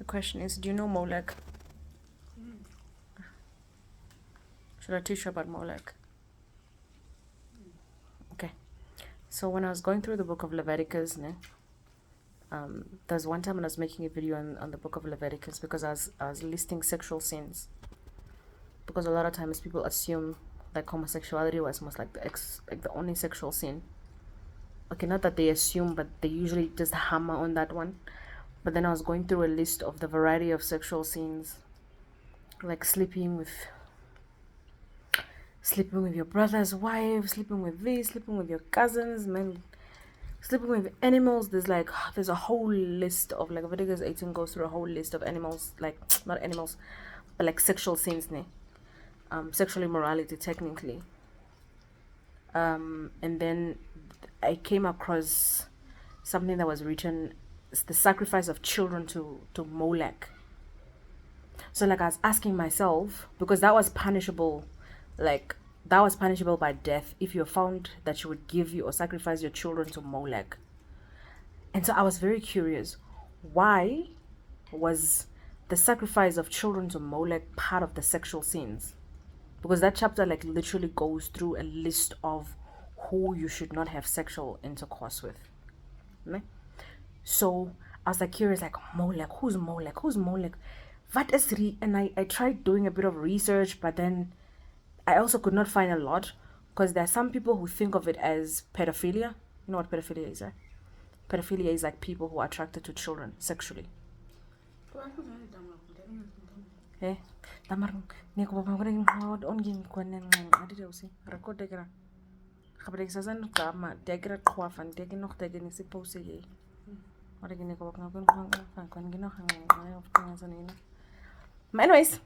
question is, do you know Molek? Should I teach you about Molek? Okay. So when I was going through the book of Leveticus, there's one time when I was making a video on the book of Leveticus because I was listing sexual sins. Because a lot of times people assume like homosexuality was most like the only sexual sin. Okay, not that they assume, but they usually just hammer on that one. But then I was going through a list of the variety of sexual sins, like sleeping with your brother's wife, sleeping with this, sleeping with your cousins, man, sleeping with animals. There's a whole list of, like, Leviticus 18 goes through a whole list of animals, like not animals, but like sexual sins, sexual immorality technically. And then I came across something that was written, it's the sacrifice of children to Molek. So like I was asking myself, because that was punishable by death if you're found that you would give you or sacrifice your children to Molek. And so I was very curious, why was the sacrifice of children to Molek part of the sexual sins? Because that chapter like literally goes through a list of who you should not have sexual intercourse with. Né? So I was like curious, like, Molek, who's Molek? What is and I tried doing a bit of research, but then I also could not find a lot, because there are some people who think of it as pedophilia. You know what pedophilia is, right? Pedophilia is like people who are attracted to children sexually. Eh? Anyways,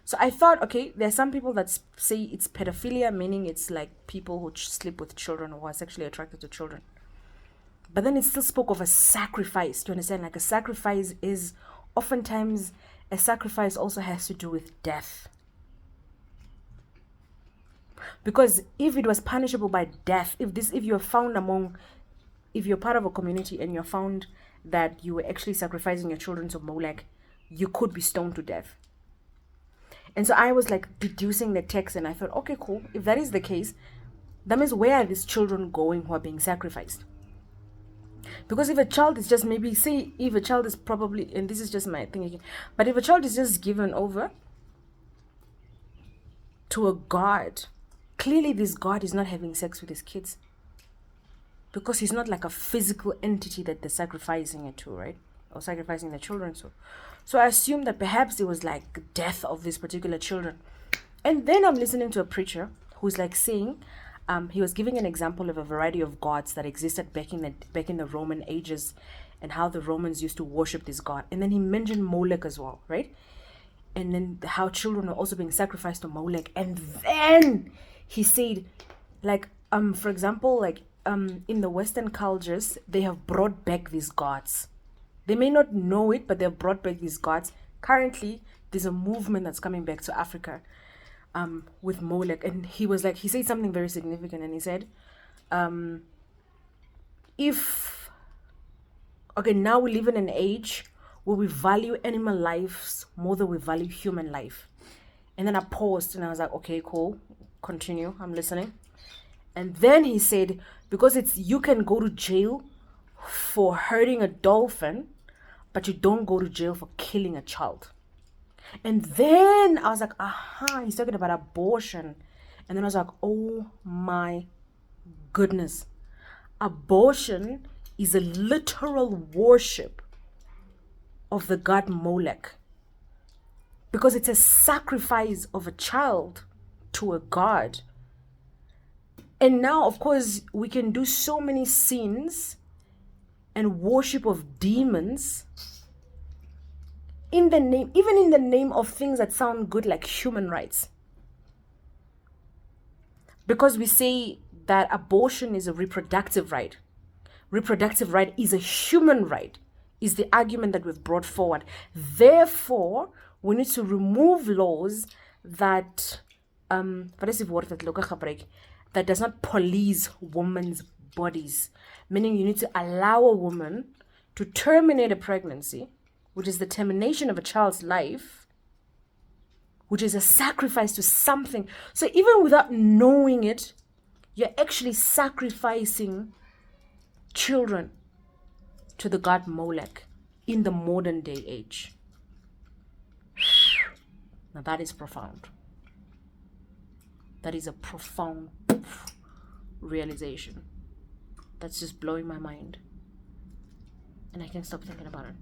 so I thought, okay, there's some people that say it's pedophilia, meaning it's like people who sleep with children or are sexually attracted to children. But then it still spoke of a sacrifice. Do you understand? Like, a sacrifice is oftentimes, a sacrifice also has to do with death. Because if it was punishable by death, if you're part of a community and you're found that you were actually sacrificing your children to Molek, you could be stoned to death. And so I was like deducing the text, and I thought, okay, cool. If that is the case, that means where are these children going who are being sacrificed? Because if a child is just if a child is probably, and this is just my thing again, but if a child is just given over to a god, clearly this god is not having sex with his kids, because he's not like a physical entity that they're sacrificing it to, right? Or sacrificing their children to. So I assumed that perhaps it was like death of these particular children. And then I'm listening to a preacher who's like saying, he was giving an example of a variety of gods that existed back in the Roman ages, and how the Romans used to worship this god. And then he mentioned Molek as well, right? And then how children are also being sacrificed to Molek. And then he said, like, for example, like, in the Western cultures, they have brought back these gods. They may not know it, but they've brought back these gods. Currently, there's a movement that's coming back to Africa, with Molek. And he said something very significant, and he said, now we live in an age where we value animal lives more than we value human life. And then I paused and I was like, okay, cool, continue, I'm listening. And then he said, because you can go to jail for hurting a dolphin, but you don't go to jail for killing a child. And then I was like, aha, he's talking about abortion. And then I was like, oh my goodness. Abortion is a literal worship of the god Molek, because it's a sacrifice of a child to a god. And now, of course, we can do so many sins and worship of demons even in the name of things that sound good, like human rights. Because we say that abortion is a reproductive right. Reproductive right is a human right, is the argument that we've brought forward. Therefore, we need to remove laws that that does not police women's bodies. Meaning you need to allow a woman to terminate a pregnancy which is the termination of a child's life, which is a sacrifice to something. So even without knowing it, you're actually sacrificing children to the god Molek in the modern day age. Now that is profound. That is a profound realization. That's just blowing my mind. And I can't stop thinking about it.